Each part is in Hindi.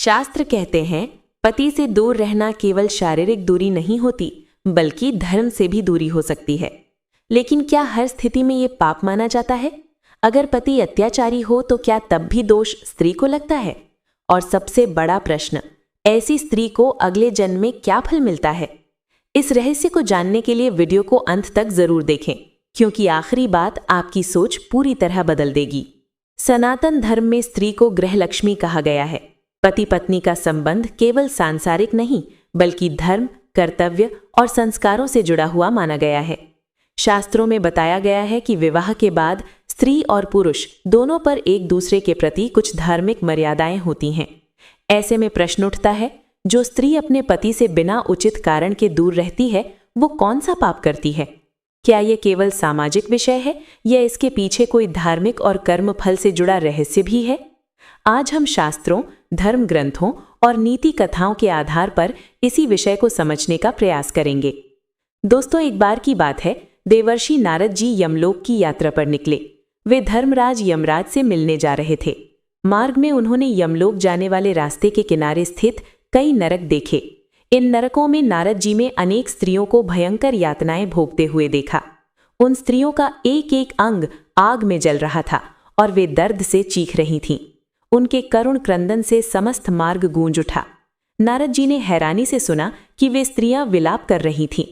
शास्त्र कहते हैं, पति से दूर रहना केवल शारीरिक दूरी नहीं होती, बल्कि धर्म से भी दूरी हो सकती है। लेकिन क्या हर स्थिति में ये पाप माना जाता है? अगर पति अत्याचारी हो तो क्या तब भी दोष स्त्री को लगता है? और सबसे बड़ा प्रश्न, ऐसी स्त्री को अगले जन्म में क्या फल मिलता है? इस रहस्य को जानने के लिए वीडियो को अंत तक जरूर देखें, क्योंकि आखिरी बात आपकी सोच पूरी तरह बदल देगी। सनातन धर्म में स्त्री को गृह लक्ष्मी कहा गया है। पति पत्नी का संबंध केवल सांसारिक नहीं, बल्कि धर्म, कर्तव्य और संस्कारों से जुड़ा हुआ माना गया है। शास्त्रों में बताया गया है कि विवाह के बाद स्त्री और पुरुष दोनों पर एक दूसरे के प्रति कुछ धार्मिक मर्यादाएं होती हैं। ऐसे में प्रश्न उठता है, जो स्त्री अपने पति से बिना उचित कारण के दूर रहती है, वो कौन सा पाप करती है? क्या ये केवल सामाजिक विषय है या इसके पीछे कोई धार्मिक और कर्म फल से जुड़ा रहस्य भी है? आज हम शास्त्रों, धर्म ग्रंथों और नीति कथाओं के आधार पर इसी विषय को समझने का प्रयास करेंगे। दोस्तों, एक बार की बात है, देवर्षि नारद जी यमलोक की यात्रा पर निकले। वे धर्मराज यमराज से मिलने जा रहे थे। मार्ग में उन्होंने यमलोक जाने वाले रास्ते के किनारे स्थित कई नरक देखे। इन नरकों में नारद जी में अनेक स्त्रियों को भयंकर यातनाएं भोगते हुए देखा। उन स्त्रियों का एक एक अंग आग में जल रहा था और वे दर्द से चीख रही थीं। उनके करुण क्रंदन से समस्त मार्ग गूंज उठा। नारद जी ने हैरानी से सुना कि वे स्त्रियां विलाप कर रही थीं।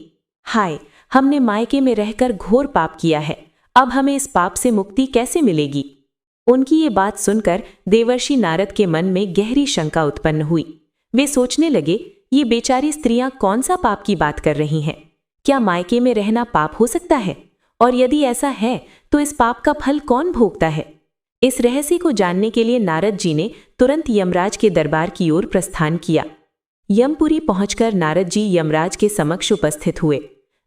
हाय, हमने मायके में रहकर घोर पाप किया है, अब हमें इस पाप से मुक्ति कैसे मिलेगी? उनकी ये बात सुनकर देवर्षि नारद के मन में गहरी शंका उत्पन्न हुई। वे सोचने लगे, ये बेचारी स्त्रियां कौन सा पाप की बात कर रही हैं? क्या मायके में रहना पाप हो सकता है? और यदि ऐसा है तो इस पाप का फल कौन भोगता है? इस रहस्य को जानने के लिए नारद जी ने तुरंत यमराज के दरबार की ओर प्रस्थान किया। यमपुरी पहुंचकर नारद जी यमराज के समक्ष उपस्थित हुए।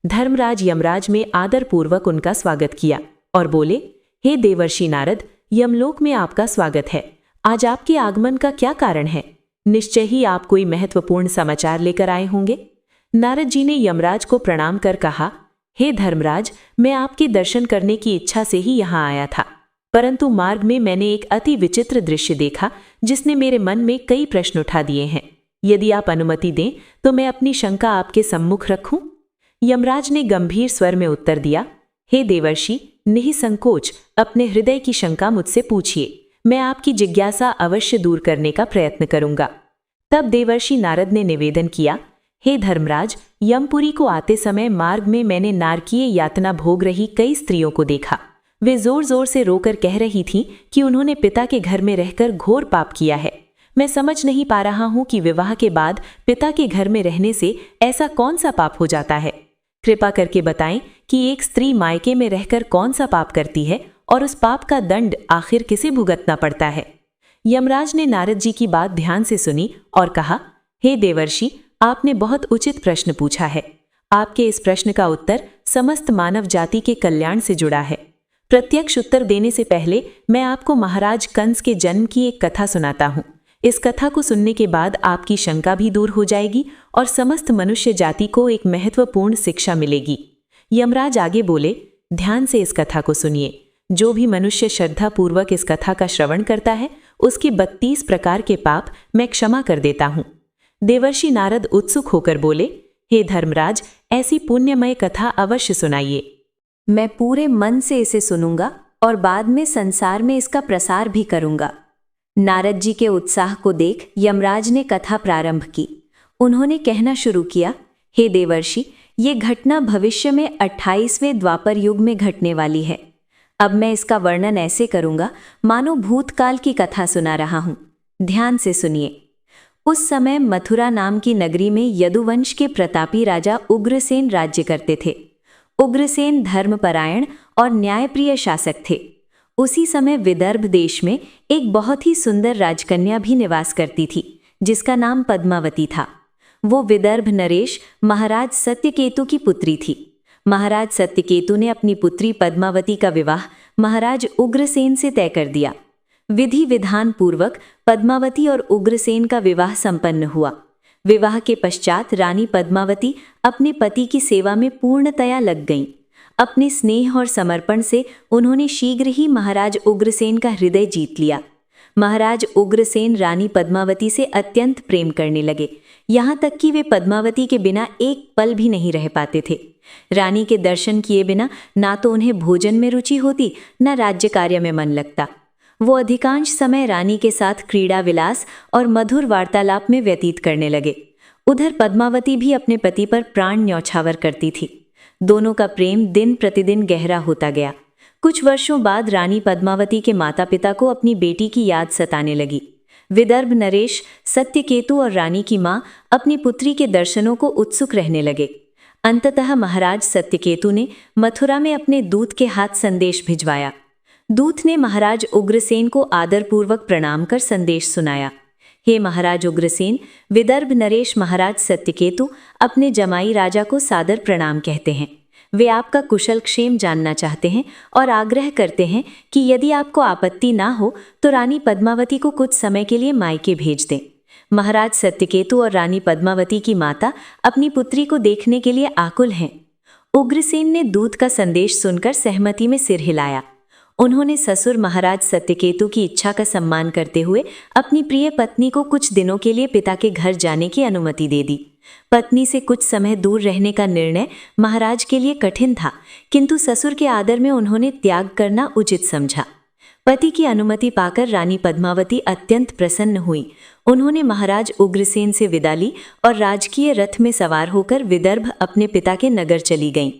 धर्मराज यमराज में आदरपूर्वक उनका स्वागत किया और बोले, हे देवर्षि नारद, यमलोक में आपका स्वागत है। आज आपके आगमन का क्या कारण है? निश्चय ही आप कोई महत्वपूर्ण समाचार लेकर आए होंगे। नारद जी ने यमराज को प्रणाम कर कहा, हे धर्मराज, मैं आपके दर्शन करने की इच्छा से ही यहाँ आया था, परंतु मार्ग में मैंने एक अति विचित्र दृश्य देखा जिसने मेरे मन में कई प्रश्न उठा दिए हैं। यदि आप अनुमति दें तो मैं अपनी शंका आपके सम्मुख रखूं। यमराज ने गंभीर स्वर में उत्तर दिया, हे देवर्षि, निःसंकोच अपने हृदय की शंका मुझसे पूछिए, मैं आपकी जिज्ञासा अवश्य दूर करने का प्रयत्न करूंगा। तब देवर्षि नारद ने निवेदन किया, हे धर्मराज, यमपुरी को आते समय मार्ग में मैंने नारकीय यातना भोग रही कई स्त्रियों को देखा। वे जोर जोर से रोकर कह रही थीं कि उन्होंने पिता के घर में रहकर घोर पाप किया है। मैं समझ नहीं पा रहा हूं कि विवाह के बाद पिता के घर में रहने से ऐसा कौन सा पाप हो जाता है। कृपा करके बताएं कि एक स्त्री मायके में रहकर कौन सा पाप करती है और उस पाप का दंड आखिर किसे भुगतना पड़ता है। यमराज ने नारद जी की बात ध्यान से सुनी और कहा, हे देवर्षि, आपने बहुत उचित प्रश्न पूछा है। आपके इस प्रश्न का उत्तर समस्त मानव जाति के कल्याण से जुड़ा है। प्रत्यक्ष उत्तर देने से पहले मैं आपको महाराज कंस के जन्म की एक कथा सुनाता हूँ। इस कथा को सुनने के बाद आपकी शंका भी दूर हो जाएगी और समस्त मनुष्य जाति को एक महत्वपूर्ण शिक्षा मिलेगी। यमराज आगे बोले, ध्यान से इस कथा को सुनिए। जो भी मनुष्य श्रद्धापूर्वक इस कथा का श्रवण करता है, उसके 32 प्रकार के पाप मैं क्षमा कर देता हूँ। देवर्षि नारद उत्सुक होकर बोले, हे धर्मराज, ऐसी पुण्यमय कथा अवश्य सुनाइए। मैं पूरे मन से इसे सुनूंगा और बाद में संसार में इसका प्रसार भी करूंगा। नारद जी के उत्साह को देख यमराज ने कथा प्रारंभ की। उन्होंने कहना शुरू किया, हे देवर्षि, ये घटना भविष्य में 28वें द्वापर युग में घटने वाली है। अब मैं इसका वर्णन ऐसे करूंगा मानो भूतकाल की कथा सुना रहा हूं। ध्यान से सुनिए। उस समय मथुरा नाम की नगरी में यदुवंश के प्रतापी राजा उग्रसेन राज्य करते थे। उग्रसेन धर्मपरायण और न्यायप्रिय शासक थे। उसी समय विदर्भ देश में एक बहुत ही सुंदर राजकन्या भी निवास करती थी, जिसका नाम पद्मावती था। वो विदर्भ नरेश महाराज सत्यकेतु की पुत्री थी। महाराज सत्यकेतु ने अपनी पुत्री पद्मावती का विवाह महाराज उग्रसेन से तय कर दिया। विधि विधान पूर्वक पद्मावती और उग्रसेन का विवाह संपन्न हुआ। विवाह के पश्चात रानी पद्मावती अपने पति की सेवा में पूर्णतया लग गईं। अपने स्नेह और समर्पण से उन्होंने शीघ्र ही महाराज उग्रसेन का हृदय जीत लिया। महाराज उग्रसेन रानी पद्मावती से अत्यंत प्रेम करने लगे, यहाँ तक कि वे पद्मावती के बिना एक पल भी नहीं रह पाते थे। रानी के दर्शन किए बिना ना तो उन्हें भोजन में रुचि होती, न राज्य कार्य में मन लगता। वो अधिकांश समय रानी के साथ क्रीड़ा विलास और मधुर वार्तालाप में व्यतीत करने लगे। उधर पद्मावती भी अपने पति पर प्राण न्यौछावर करती थी। दोनों का प्रेम दिन प्रतिदिन गहरा होता गया। कुछ वर्षों बाद रानी पद्मावती के माता पिता को अपनी बेटी की याद सताने लगी। विदर्भ नरेश, सत्यकेतु और रानी की मां अपनी पुत्री के दर्शनों को उत्सुक रहने लगे। अंततः महाराज सत्यकेतु ने मथुरा में अपने दूत के हाथ संदेश भिजवाया। दूत ने महाराज उग्रसेन को आदरपूर्वक प्रणाम कर संदेश सुनाया। हे महाराज उग्रसेन, विदर्भ नरेश महाराज सत्यकेतु अपने जमाई राजा को सादर प्रणाम कहते हैं। वे आपका कुशल क्षेम जानना चाहते हैं और आग्रह करते हैं कि यदि आपको आपत्ति ना हो तो रानी पद्मावती को कुछ समय के लिए मायके भेज दें। महाराज सत्यकेतु और रानी पद्मावती की माता अपनी पुत्री को देखने के लिए आकुल हैं। उग्रसेन ने दूत का संदेश सुनकर सहमति में सिर हिलाया। उन्होंने ससुर महाराज सत्यकेतु की इच्छा का सम्मान करते हुए अपनी प्रिय पत्नी को कुछ दिनों के लिए पिता के घर जाने की अनुमति दे दी। पत्नी से कुछ समय दूर रहने का निर्णय महाराज के लिए कठिन था, किंतु ससुर के आदर में उन्होंने त्याग करना उचित समझा। पति की अनुमति पाकर रानी पद्मावती अत्यंत प्रसन्न हुई। उन्होंने महाराज उग्रसेन से विदा ली और राजकीय रथ में सवार होकर विदर्भ अपने पिता के नगर चली गईं।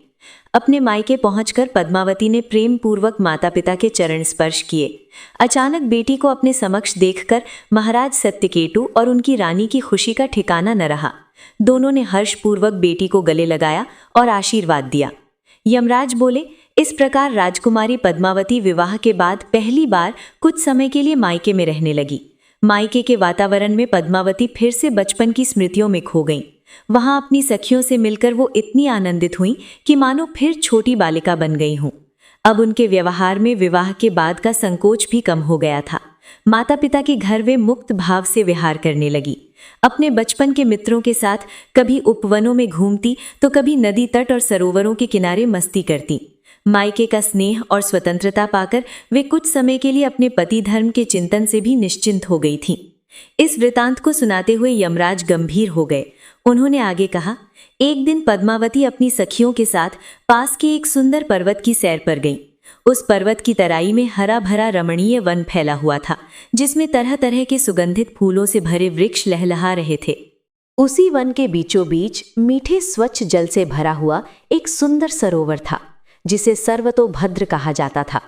अपने मायके पहुंचकर पद्मावती ने प्रेम पूर्वक माता पिता के चरण स्पर्श किए। अचानक बेटी को अपने समक्ष देखकर महाराज सत्यकेतु और उनकी रानी की खुशी का ठिकाना न रहा। दोनों ने हर्षपूर्वक बेटी को गले लगाया और आशीर्वाद दिया। यमराज बोले, इस प्रकार राजकुमारी पद्मावती विवाह के बाद पहली बार कुछ समय के लिए मायके में रहने लगी। मायके के वातावरण में पद्मावती फिर से बचपन की स्मृतियों में खो गई। वहां अपनी सखियों से मिलकर वो इतनी आनंदित हुई कि मानो फिर छोटी बालिका बन गई हूं। अब उनके व्यवहार में विवाह के बाद का संकोच भी कम हो गया था। माता पिता के घर वे मुक्त भाव से विहार करने लगी। अपने बचपन के मित्रों के साथ कभी उपवनों में घूमती तो कभी नदी तट और सरोवरों के किनारे मस्ती करती। मायके का स्नेह और स्वतंत्रता पाकर वे कुछ समय के लिए अपने पति धर्म के चिंतन से भी निश्चिंत हो गई थीं। इस वृतांत को सुनाते हुए यमराज गंभीर हो गए। उन्होंने आगे कहा, एक दिन पद्मावती अपनी सखियों के साथ पास के एक सुंदर पर्वत की सैर पर गई। उस पर्वत की तराई में हरा भरा रमणीय वन फैला हुआ था, जिसमें तरह तरह के सुगंधित फूलों से भरे वृक्ष लहलहा रहे थे। उसी वन के बीचों बीच मीठे स्वच्छ जल से भरा हुआ एक सुंदर सरोवर था, जिसे सर्वतोभद्र कहा जाता था।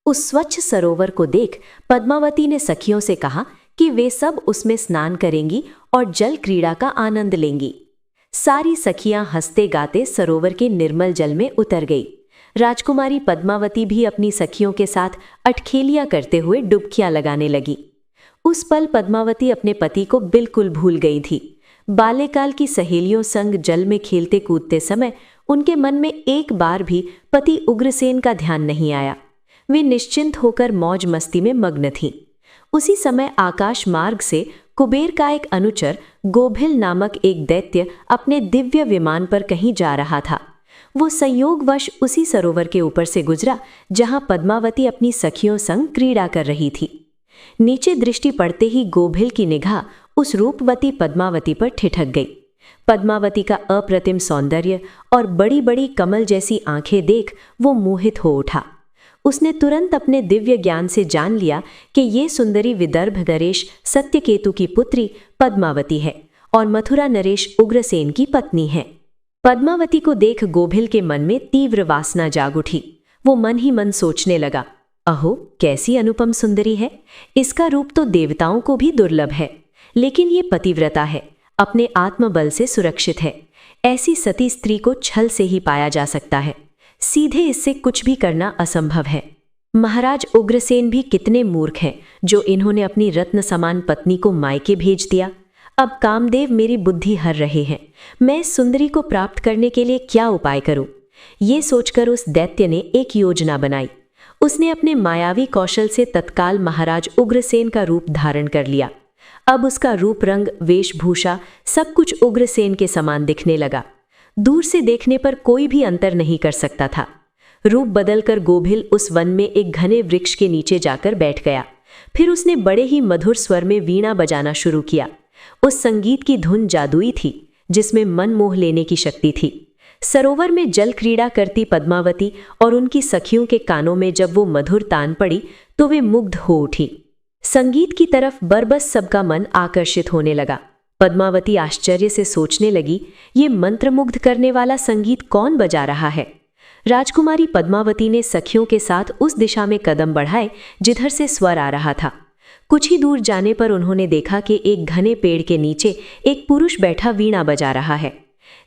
उस स्वच्छ सरोवर को देख पद्मावती ने सखियों से कहा कि वे सब उसमें स्नान करेंगी और जल क्रीड़ा का आनंद लेंगी। सारी सखियां हंसते गाते सरोवर के निर्मल जल में उतर गई। राजकुमारी पद्मावती भी अपनी सखियों के साथ अटखेलियां करते हुए डुबकियां लगाने लगी। उस पल पद्मावती अपने पति को बिल्कुल भूल गई थी। बाल्यकाल की सहेलियों संग जल में खेलते कूदते समय उनके मन में एक बार भी पति उग्रसेन का ध्यान नहीं आया। वे निश्चिंत होकर मौज मस्ती में मग्न थीं। उसी समय आकाश मार्ग से कुबेर का एक अनुचर गोभिल नामक एक दैत्य अपने दिव्य विमान पर कहीं जा रहा था। वो संयोगवश उसी सरोवर के ऊपर से गुजरा जहां पद्मावती अपनी सखियों संग क्रीड़ा कर रही थी। नीचे दृष्टि पड़ते ही गोभिल की निगाह उस रूपवती पद्मावती पर ठिठक गई। पद्मावती का अप्रतिम सौंदर्य और बड़ी बड़ी कमल जैसी आंखें देख वो मोहित हो उठा। उसने तुरंत अपने दिव्य ज्ञान से जान लिया कि ये सुंदरी विदर्भ नरेश सत्यकेतु की पुत्री पद्मावती है और मथुरा नरेश उग्रसेन की पत्नी है। पद्मावती को देख गोभिल के मन में तीव्र वासना जाग उठी। वो मन ही मन सोचने लगा, अहो कैसी अनुपम सुंदरी है। इसका रूप तो देवताओं को भी दुर्लभ है, लेकिन ये पतिव्रता है, अपने आत्मबल से सुरक्षित है। ऐसी सती स्त्री को छल से ही पाया जा सकता है, सीधे इससे कुछ भी करना असंभव है। महाराज उग्रसेन भी कितने मूर्ख हैं जो इन्होंने अपनी रत्न समान पत्नी को मायके भेज दिया। अब कामदेव मेरी बुद्धि हर रहे हैं। मैं इस सुंदरी को प्राप्त करने के लिए क्या उपाय करूं? ये सोचकर उस दैत्य ने एक योजना बनाई। उसने अपने मायावी कौशल से तत्काल महाराज उग्रसेन का रूप धारण कर लिया। अब उसका रूप रंग वेशभूषा सब कुछ उग्रसेन के समान दिखने लगा। दूर से देखने पर कोई भी अंतर नहीं कर सकता था। रूप बदलकर गोभिल उस वन में एक घने वृक्ष के नीचे जाकर बैठ गया। फिर उसने बड़े ही मधुर स्वर में वीणा बजाना शुरू किया। उस संगीत की धुन जादुई थी, जिसमें मन मोह लेने की शक्ति थी। सरोवर में जल क्रीड़ा करती पद्मावती और उनकी सखियों के कानों में जब वो मधुर तान पड़ी तो वे मुग्ध हो उठी। संगीत की तरफ बरबस सबका मन आकर्षित होने लगा। पद्मावती आश्चर्य से सोचने लगी, ये मंत्रमुग्ध करने वाला संगीत कौन बजा रहा है। राजकुमारी पद्मावती ने सखियों के साथ उस दिशा में कदम बढ़ाए जिधर से स्वर आ रहा था। कुछ ही दूर जाने पर उन्होंने देखा कि एक घने पेड़ के नीचे एक पुरुष बैठा वीणा बजा रहा है।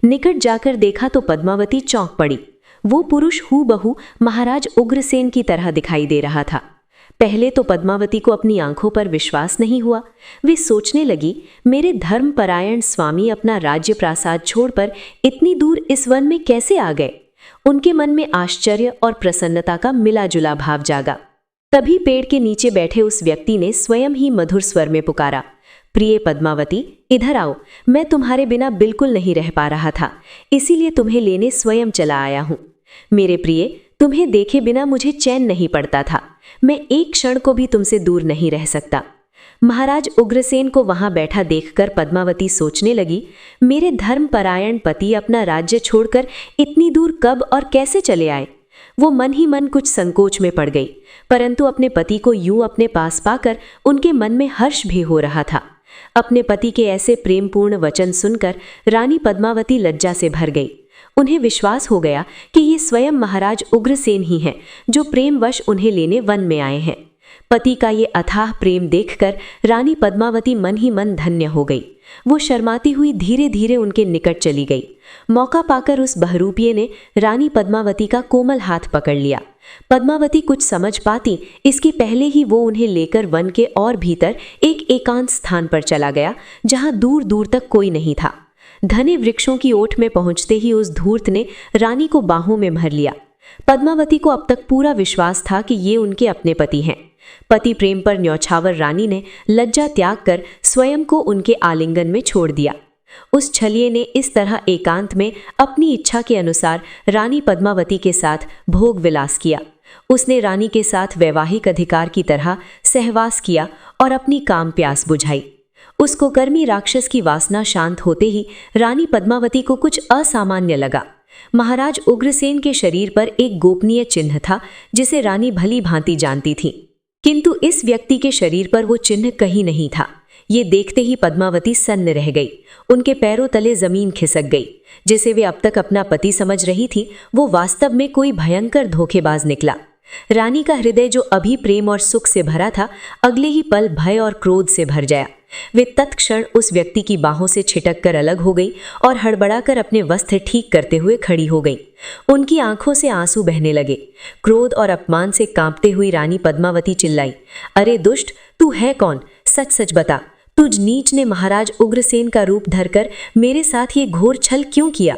निकट जाकर देखा तो पद्मावती चौंक पड़ी। वो पुरुष हूबहू महाराज उग्रसेन की तरह दिखाई दे रहा था। पहले तो पद्मावती को अपनी आंखों पर विश्वास नहीं हुआ। वे सोचने लगी, मेरे धर्मपरायण स्वामी अपना राज्य प्रासाद छोड़कर इतनी दूर इस वन में कैसे आ गए। उनके मन में आश्चर्य और प्रसन्नता का मिला जुला भाव जागा। तभी पेड़ के नीचे बैठे उस व्यक्ति ने स्वयं ही मधुर स्वर में पुकारा, प्रिय पद्मावती, इधर आओ, मैं तुम्हारे बिना बिल्कुल नहीं रह पा रहा था, इसीलिए तुम्हें लेने स्वयं चला आया हूं। मेरे प्रिय, तुम्हें देखे बिना मुझे चैन नहीं पड़ता था। मैं एक क्षण को भी तुमसे दूर नहीं रह सकता। महाराज उग्रसेन को वहां बैठा देखकर पद्मावती सोचने लगी, मेरे धर्मपरायण पति अपना राज्य छोड़कर इतनी दूर कब और कैसे चले आए। वो मन ही मन कुछ संकोच में पड़ गई, परंतु अपने पति को यूं अपने पास पाकर उनके मन में हर्ष भी हो रहा था। अपने पति के ऐसे प्रेमपूर्ण वचन सुनकर रानी पद्मावती लज्जा से भर गई। उन्हें विश्वास हो गया कि ये स्वयं महाराज उग्रसेन ही हैं, जो प्रेमवश उन्हें लेने वन में आए हैं। पति का ये अथाह प्रेम देखकर रानी पद्मावती मन ही मन धन्य हो गई। वो शर्माती हुई धीरे धीरे उनके निकट चली गई। मौका पाकर उस बहरूपिये ने रानी पद्मावती का कोमल हाथ पकड़ लिया। पद्मावती कुछ समझ पाती इसके पहले ही वो उन्हें लेकर वन के और भीतर एक एकांत स्थान पर चला गया, जहां दूर दूर तक कोई नहीं था। घने वृक्षों की ओट में पहुंचते ही उस धूर्त ने रानी को बाहों में भर लिया। पद्मावती को अब तक पूरा विश्वास था कि ये उनके अपने पति हैं। पति प्रेम पर न्यौछावर रानी ने लज्जा त्याग कर स्वयं को उनके आलिंगन में छोड़ दिया। उस छलिए ने इस तरह एकांत में अपनी इच्छा के अनुसार रानी पद्मावती के साथ भोग विलास किया। उसने रानी के साथ वैवाहिक अधिकार की तरह सहवास किया और अपनी काम प्यास बुझाई। उस कुकर्मी राक्षस की वासना शांत होते ही रानी पद्मावती को कुछ असामान्य लगा। महाराज उग्रसेन के शरीर पर एक गोपनीय चिन्ह था, जिसे रानी भली भांति जानती थी, किंतु इस व्यक्ति के शरीर पर वो चिन्ह कहीं नहीं था। ये देखते ही पद्मावती सन्न रह गई। उनके पैरों तले जमीन खिसक गई। जिसे वे अब तक अपना पति समझ रही थी, वो वास्तव में कोई भयंकर धोखेबाज निकला। रानी का हृदय जो अभी प्रेम और सुख से भरा था, अगले ही पल भय और क्रोध से भर गया। वे तत्क्षण उस व्यक्ति की बाहों से छिटक कर अलग हो गई और हड़बड़ाकर अपने वस्त्र ठीक करते हुए खड़ी हो गई। उनकी आंखों से आंसू बहने लगे। क्रोध और अपमान से कांपते हुई रानी पद्मावती चिल्लाई, अरे दुष्ट, तू है कौन? सच सच बता, तुझ नीच ने महाराज उग्रसेन का रूप धरकर मेरे साथ ये घोर छल क्यों किया?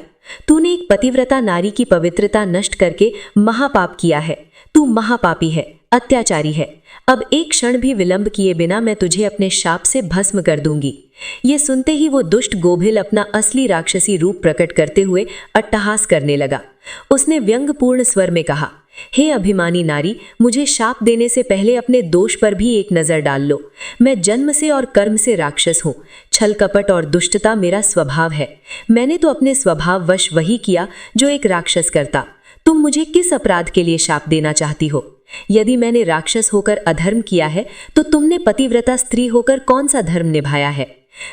तूने एक पतिव्रता नारी की पवित्रता नष्ट करके महापाप किया है। तू महापापी है, अत्याचारी है। अब एक क्षण भी विलंब किए बिना मैं तुझे अपने शाप से भस्म कर दूंगी। ये सुनते ही वो दुष्ट गोभिल अपना असली राक्षसी रूप प्रकट करते हुए अट्टहास करने लगा। उसने व्यंग्यपूर्ण स्वर में कहा, हे अभिमानी नारी, मुझे शाप देने से पहले अपने दोष पर भी एक नजर डाल लो। मैं जन्म से और कर्म से राक्षस हूँ। छल कपट और दुष्टता मेरा स्वभाव है। मैंने तो अपने स्वभाव वश वही किया जो एक राक्षस करता। तुम मुझे किस अपराध के लिए शाप देना चाहती हो? यदि मैंने राक्षस होकर अधर्म किया है, तो तुमने पतिव्रता स्त्री होकर कौन सा धर्म निभाया है?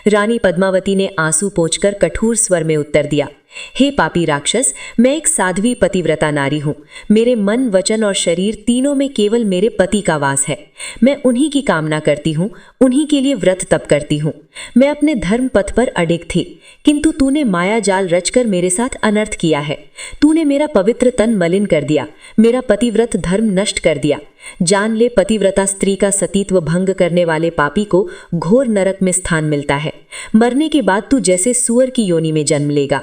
रानी पद्मावती ने आंसू पोंछकर कठोर स्वर में उत्तर दिया, हे पापी राक्षस, मैं एक साध्वी पतिव्रता नारी हूँ। मेरे मन, वचन और शरीर तीनों में केवल मेरे पति का वास है। मैं उन्हीं की कामना करती हूँ, उन्हीं के लिए व्रत तप करती हूँ। मैं अपने धर्म पथ पर अडिग थी, किंतु तूने माया जाल रचकर मेरे साथ अनर्थ किया है। तूने मेरा पवित्र तन मलिन कर दिया, मेरा पतिव्रत धर्म नष्ट कर दिया। जान ले, पतिव्रता स्त्री का सतीत्व भंग करने वाले पापी को घोर नरक में स्थान मिलता है। मरने के बाद तू जैसे सूअर की योनि में जन्म लेगा।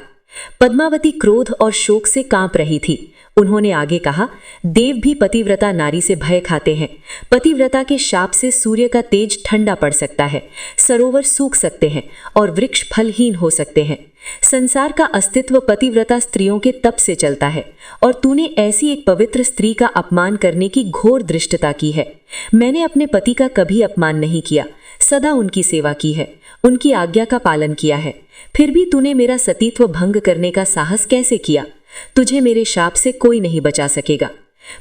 पद्मावती क्रोध और शोक से कांप रही थी। उन्होंने आगे कहा, देव भी पतिव्रता नारी से भय खाते हैं। पतिव्रता के शाप से सूर्य का तेज ठंडा पड़ सकता है, सरोवर सूख सकते हैं और वृक्ष फलहीन हो सकते हैं। संसार का अस्तित्व पतिव्रता स्त्रियों के तप से चलता है और तूने ऐसी एक पवित्र स्त्री का अपमान करने की घोर धृष्टता की है। मैंने अपने पति का कभी अपमान नहीं किया, सदा उनकी सेवा की है, उनकी आज्ञा का पालन किया है। फिर भी तूने मेरा सतीत्व भंग करने का साहस कैसे किया? तुझे मेरे शाप से कोई नहीं बचा सकेगा।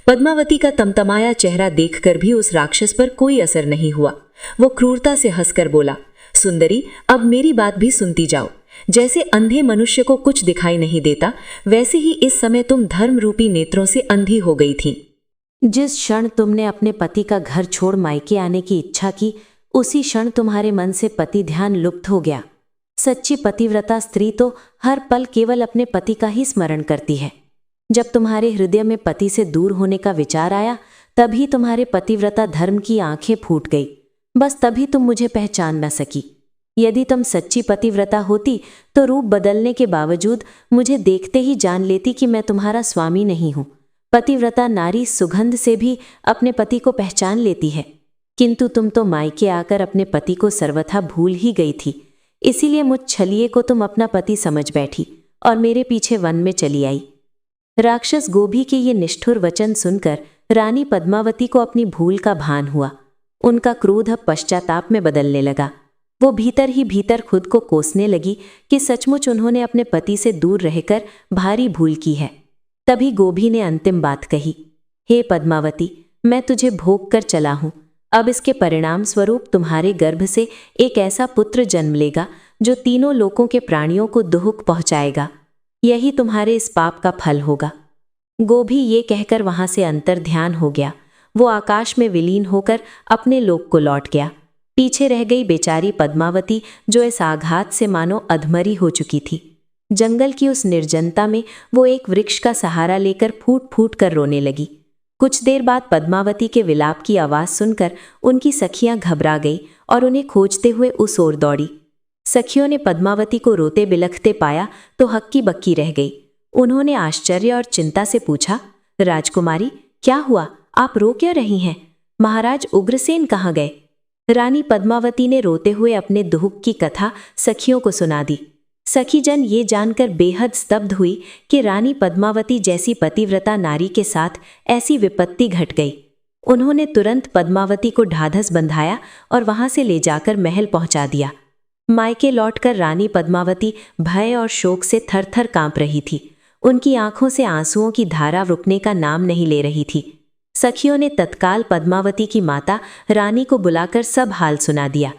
पद्मावती का तमतमाया चेहरा देखकर भी उस राक्षस पर कोई असर नहीं हुआ। वो क्रूरता से हंसकर बोला, सुंदरी, अब मेरी बात भी सुनती जाओ। जैसे अंधे मनुष्य को कुछ दिखाई नहीं देता, वैसे ही इस समय तुम धर्म रूपी नेत्रों से अंधी हो गई थी। जिस क्षण तुमने अपने पति का घर छोड़ मायके आने की इच्छा की, उसी क्षण तुम्हारे मन से पति ध्यान लुप्त हो गया। सच्ची पतिव्रता स्त्री तो हर पल केवल अपने पति का ही स्मरण करती है। जब तुम्हारे हृदय में पति से दूर होने का विचार आया, तभी तुम्हारे पतिव्रता धर्म की आंखें फूट गई। बस तभी तुम मुझे पहचान न सकी। यदि तुम सच्ची पतिव्रता होती तो रूप बदलने के बावजूद मुझे देखते ही जान लेती कि मैं तुम्हारा स्वामी नहीं हूं। पतिव्रता नारी सुगंध से भी अपने पति को पहचान लेती है, किंतु तुम तो मायके आकर अपने पति को सर्वथा भूल ही गई थी। इसीलिए मुझ छलिए को तुम अपना पति समझ बैठी और मेरे पीछे वन में चली आई। राक्षस गोभी के ये निष्ठुर वचन सुनकर रानी पद्मावती को अपनी भूल का भान हुआ। उनका क्रोध अब पश्चाताप में बदलने लगा। वो भीतर ही भीतर खुद को कोसने लगी कि सचमुच उन्होंने अपने पति से दूर रहकर भारी भूल की है। तभी गोभी ने अंतिम बात कही, हे पद्मावती, मैं तुझे भोग कर चला हूं। अब इसके परिणाम स्वरूप तुम्हारे गर्भ से एक ऐसा पुत्र जन्म लेगा जो तीनों लोकों के प्राणियों को दुख पहुंचाएगा। यही तुम्हारे इस पाप का फल होगा। गोभी ये कहकर वहां से अंतर ध्यान हो गया। वो आकाश में विलीन होकर अपने लोक को लौट गया। पीछे रह गई बेचारी पद्मावती, जो इस आघात से मानो अधमरी हो चुकी थी। जंगल की उस निर्जनता में वो एक वृक्ष का सहारा लेकर फूट फूट कर रोने लगी। कुछ देर बाद पद्मावती के विलाप की आवाज़ सुनकर उनकी सखियां घबरा गई और उन्हें खोजते हुए उस ओर दौड़ी। सखियों ने पद्मावती को रोते बिलखते पाया तो हक्की बक्की रह गई। उन्होंने आश्चर्य और चिंता से पूछा, राजकुमारी, क्या हुआ? आप रो क्यों रही हैं? महाराज उग्रसेन कहाँ गए? रानी पद्मावती ने रोते हुए अपने दुख की कथा सखियों को सुना दी। सखीजन ये जानकर बेहद स्तब्ध हुई कि रानी पद्मावती जैसी पतिव्रता नारी के साथ ऐसी विपत्ति घट गई। उन्होंने तुरंत पद्मावती को ढाढ़स बंधाया और वहां से ले जाकर महल पहुंचा दिया। मायके लौटकर रानी पद्मावती भय और शोक से थरथर कांप रही थी। उनकी आंखों से आंसुओं की धारा रुकने का नाम नहीं ले रही थी। सखियों ने तत्काल पद्मावती की माता रानी को बुलाकर सब हाल सुना दिया।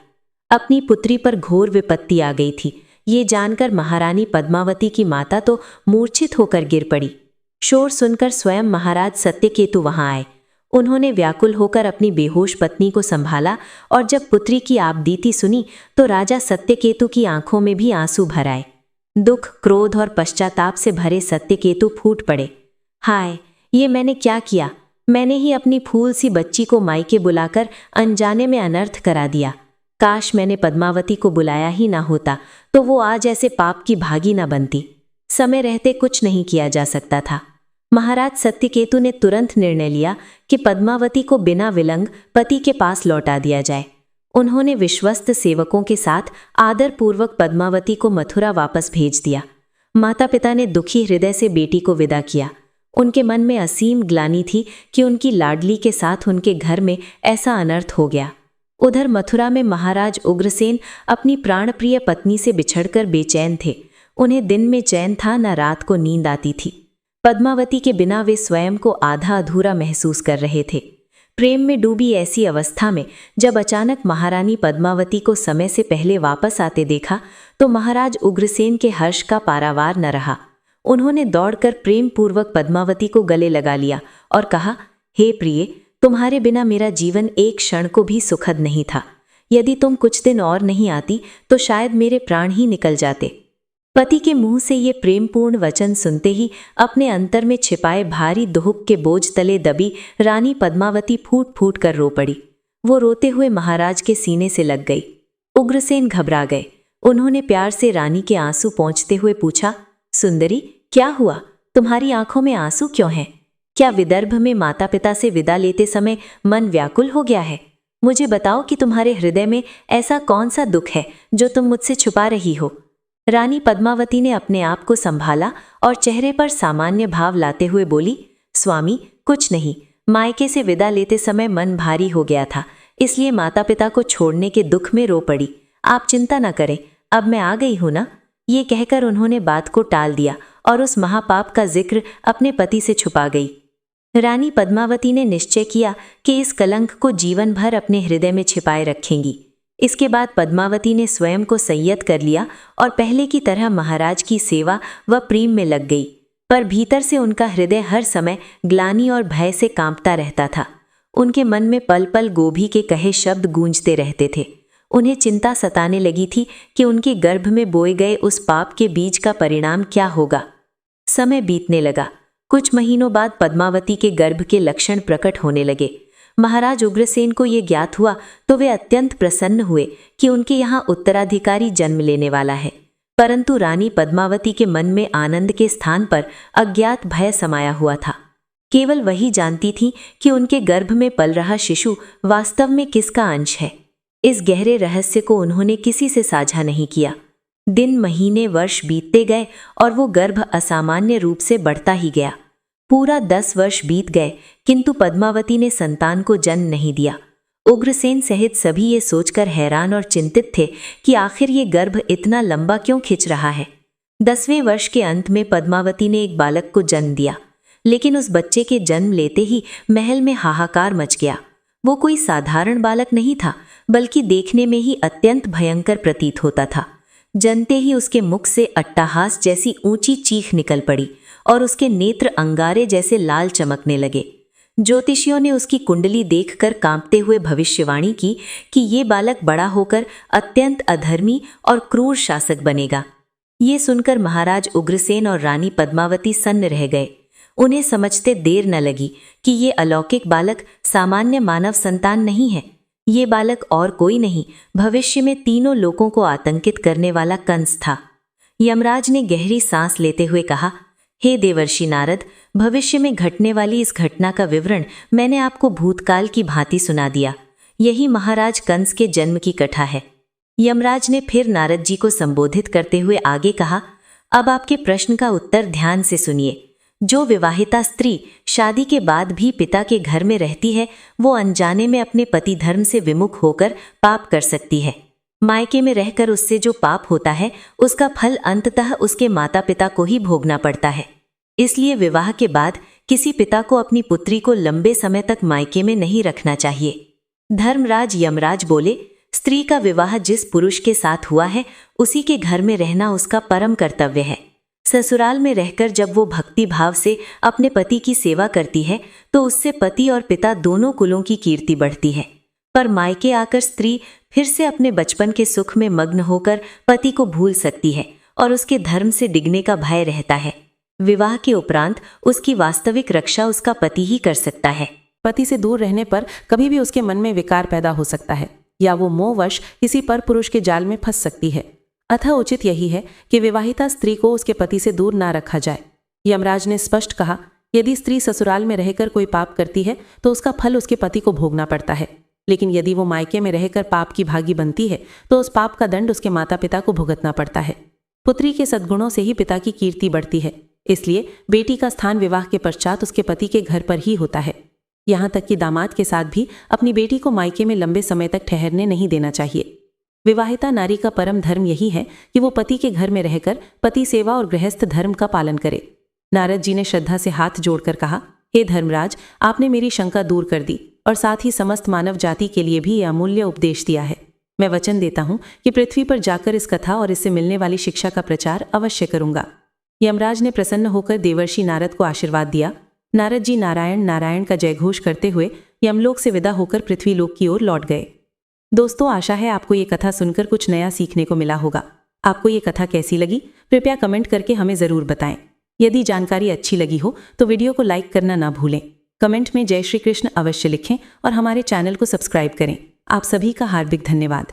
अपनी पुत्री पर घोर विपत्ति आ गई थी, ये जानकर महारानी पद्मावती की माता तो मूर्छित होकर गिर पड़ी। शोर सुनकर स्वयं महाराज सत्यकेतु वहां आए। उन्होंने व्याकुल होकर अपनी बेहोश पत्नी को संभाला और जब पुत्री की आपबीती सुनी तो राजा सत्यकेतु की आंखों में भी आंसू भर आए। दुख, क्रोध और पश्चाताप से भरे सत्यकेतु फूट पड़े। हाय, ये मैंने क्या किया? मैंने ही अपनी फूल सी बच्ची को मायके बुलाकर अनजाने में अनर्थ करा दिया। काश मैंने पद्मावती को बुलाया ही ना होता तो वो आज ऐसे पाप की भागी ना बनती। समय रहते कुछ नहीं किया जा सकता था। महाराज सत्यकेतु ने तुरंत निर्णय लिया कि पद्मावती को बिना विलंब पति के पास लौटा दिया जाए। उन्होंने विश्वस्त सेवकों के साथ आदरपूर्वक पद्मावती को मथुरा वापस भेज दिया। माता पिता ने दुखी हृदय से बेटी को विदा किया। उनके मन में असीम ग्लानि थी कि उनकी लाडली के साथ उनके घर में ऐसा अनर्थ हो गया। उधर मथुरा में महाराज उग्रसेन अपनी प्राणप्रिय पत्नी से बिछड़कर बेचैन थे। उन्हें दिन में चैन था, न रात को नींद आती थी। पद्मावती के बिना वे स्वयं को आधा अधूरा महसूस कर रहे थे। प्रेम में डूबी ऐसी अवस्था में जब अचानक महारानी पद्मावती को समय से पहले वापस आते देखा तो महाराज उग्रसेन के हर्ष का पारावार न रहा। उन्होंने दौड़कर प्रेम पूर्वक पद्मावती को गले लगा लिया और कहा, हे प्रिय, तुम्हारे बिना मेरा जीवन एक क्षण को भी सुखद नहीं था। यदि तुम कुछ दिन और नहीं आती तो शायद मेरे प्राण ही निकल जाते। पति के मुंह से ये प्रेमपूर्ण वचन सुनते ही अपने अंतर में छिपाए भारी दुख के बोझ तले दबी रानी पद्मावती फूट फूट कर रो पड़ी। वो रोते हुए महाराज के सीने से लग गई। उग्रसेन घबरा गए। उन्होंने प्यार से रानी के आंसू पोंछते हुए पूछा, सुंदरी, क्या हुआ? तुम्हारी आंखों में आंसू क्यों हैं? क्या विदर्भ में माता पिता से विदा लेते समय मन व्याकुल हो गया है? मुझे बताओ कि तुम्हारे हृदय में ऐसा कौन सा दुख है जो तुम मुझसे छुपा रही हो? रानी पद्मावती ने अपने आप को संभाला और चेहरे पर सामान्य भाव लाते हुए बोली, स्वामी, कुछ नहीं। मायके से विदा लेते समय मन भारी हो गया था, इसलिए माता पिता को छोड़ने के दुख में रो पड़ी। आप चिंता न करें, अब मैं आ गई हूं ना। ये कहकर उन्होंने बात को टाल दिया और उस महापाप का जिक्र अपने पति से छुपा गई। रानी पद्मावती ने निश्चय किया कि इस कलंक को जीवन भर अपने हृदय में छिपाए रखेंगी। इसके बाद पद्मावती ने स्वयं को संयत कर लिया और पहले की तरह महाराज की सेवा व प्रेम में लग गई, पर भीतर से उनका हृदय हर समय ग्लानि और भय से कांपता रहता था। उनके मन में पल पल गोभी के कहे शब्द गूंजते रहते थे। उन्हें चिंता सताने लगी थी कि उनके गर्भ में बोए गए उस पाप के बीज का परिणाम क्या होगा। समय बीतने लगा। कुछ महीनों बाद पद्मावती के गर्भ के लक्षण प्रकट होने लगे। महाराज उग्रसेन को ये ज्ञात हुआ तो वे अत्यंत प्रसन्न हुए कि उनके यहाँ उत्तराधिकारी जन्म लेने वाला है, परंतु रानी पद्मावती के मन में आनंद के स्थान पर अज्ञात भय समाया हुआ था। केवल वही जानती थी कि उनके गर्भ में पल रहा शिशु वास्तव में किसका अंश है। इस गहरे रहस्य को उन्होंने किसी से साझा नहीं किया। दिन, महीने, वर्ष बीतते गए और वो गर्भ असामान्य रूप से बढ़ता ही गया। पूरा 10 वर्ष बीत गए, किंतु पद्मावती ने संतान को जन्म नहीं दिया। उग्रसेन सहित सभी ये सोचकर हैरान और चिंतित थे कि आखिर ये गर्भ इतना लंबा क्यों खिंच रहा है। 10वें वर्ष के अंत में पद्मावती ने एक बालक को जन्म दिया, लेकिन उस बच्चे के जन्म लेते ही महल में हाहाकार मच गया। वो कोई साधारण बालक नहीं था, बल्कि देखने में ही अत्यंत भयंकर प्रतीत होता था। जनते ही उसके मुख से अट्टहास जैसी ऊंची चीख निकल पड़ी और उसके नेत्र अंगारे जैसे लाल चमकने लगे। ज्योतिषियों ने उसकी कुंडली देखकर कांपते हुए भविष्यवाणी की कि ये बालक बड़ा होकर अत्यंत अधर्मी और क्रूर शासक बनेगा। ये सुनकर महाराज उग्रसेन और रानी पद्मावती सन्न रह गए। उन्हें समझते देर न लगी कि ये अलौकिक बालक सामान्य मानव संतान नहीं है। ये बालक और कोई नहीं, भविष्य में तीनों लोगों को आतंकित करने वाला कंस था। यमराज ने गहरी सांस लेते हुए कहा, हे देवर्षि नारद, भविष्य में घटने वाली इस घटना का विवरण मैंने आपको भूतकाल की भांति सुना दिया। यही महाराज कंस के जन्म की कथा है। यमराज ने फिर नारद जी को संबोधित करते हुए आगे कहा, अब आपके प्रश्न का उत्तर ध्यान से सुनिए। जो विवाहिता स्त्री शादी के बाद भी पिता के घर में रहती है, वो अनजाने में अपने पति धर्म से विमुख होकर पाप कर सकती है। मायके में रहकर उससे जो पाप होता है, उसका फल अंततः उसके माता पिता को ही भोगना पड़ता है। इसलिए विवाह के बाद किसी पिता को अपनी पुत्री को लंबे समय तक मायके में नहीं रखना चाहिए। धर्मराज यमराज बोले, स्त्री का विवाह जिस पुरुष के साथ हुआ है, उसी के घर में रहना उसका परम कर्तव्य है। ससुराल में रहकर जब वो भक्ति भाव से अपने पति की सेवा करती है, तो उससे पति और पिता दोनों कुलों की कीर्ति बढ़ती है। पर मायके आकर स्त्री फिर से अपने बचपन के सुख में मग्न होकर पति को भूल सकती है और उसके धर्म से डिगने का भय रहता है। विवाह के उपरांत उसकी वास्तविक रक्षा उसका पति ही कर सकता है। पति से दूर रहने पर कभी भी उसके मन में विकार पैदा हो सकता है या वो मोहवश किसी पर पुरुष के जाल में फंस सकती है। अतः उचित यही है कि विवाहिता स्त्री को उसके पति से दूर ना रखा जाए। यमराज ने स्पष्ट कहा, यदि स्त्री ससुराल में रहकर कोई पाप करती है तो उसका फल उसके पति को भोगना पड़ता है, लेकिन यदि वो मायके में रहकर पाप की भागी बनती है तो उस पाप का दंड उसके माता पिता को भुगतना पड़ता है। पुत्री के सद्गुणों से ही पिता की कीर्ति बढ़ती है, इसलिए बेटी का स्थान विवाह के पश्चात उसके पति के घर पर ही होता है। यहाँ तक कि दामाद के साथ भी अपनी बेटी को मायके में लंबे समय तक ठहरने नहीं देना चाहिए। विवाहिता नारी का परम धर्म यही है कि वो पति के घर में रहकर पति सेवा और गृहस्थ धर्म का पालन करे। नारद जी ने श्रद्धा से हाथ जोड़कर कहा, हे धर्मराज, आपने मेरी शंका दूर कर दी और साथ ही समस्त मानव जाति के लिए भी यह अमूल्य उपदेश दिया है। मैं वचन देता हूँ कि पृथ्वी पर जाकर इस कथा और इससे मिलने वाली शिक्षा का प्रचार अवश्य करूंगा। यमराज ने प्रसन्न होकर देवर्षि नारद को आशीर्वाद दिया। नारद जी नारायण नारायण का जयघोष करते हुए यमलोक से विदा होकर पृथ्वीलोक की ओर लौट गए। दोस्तों, आशा है आपको ये कथा सुनकर कुछ नया सीखने को मिला होगा। आपको ये कथा कैसी लगी, कृपया कमेंट करके हमें ज़रूर बताएं। यदि जानकारी अच्छी लगी हो तो वीडियो को लाइक करना ना भूलें। कमेंट में जय श्री कृष्ण अवश्य लिखें और हमारे चैनल को सब्सक्राइब करें। आप सभी का हार्दिक धन्यवाद।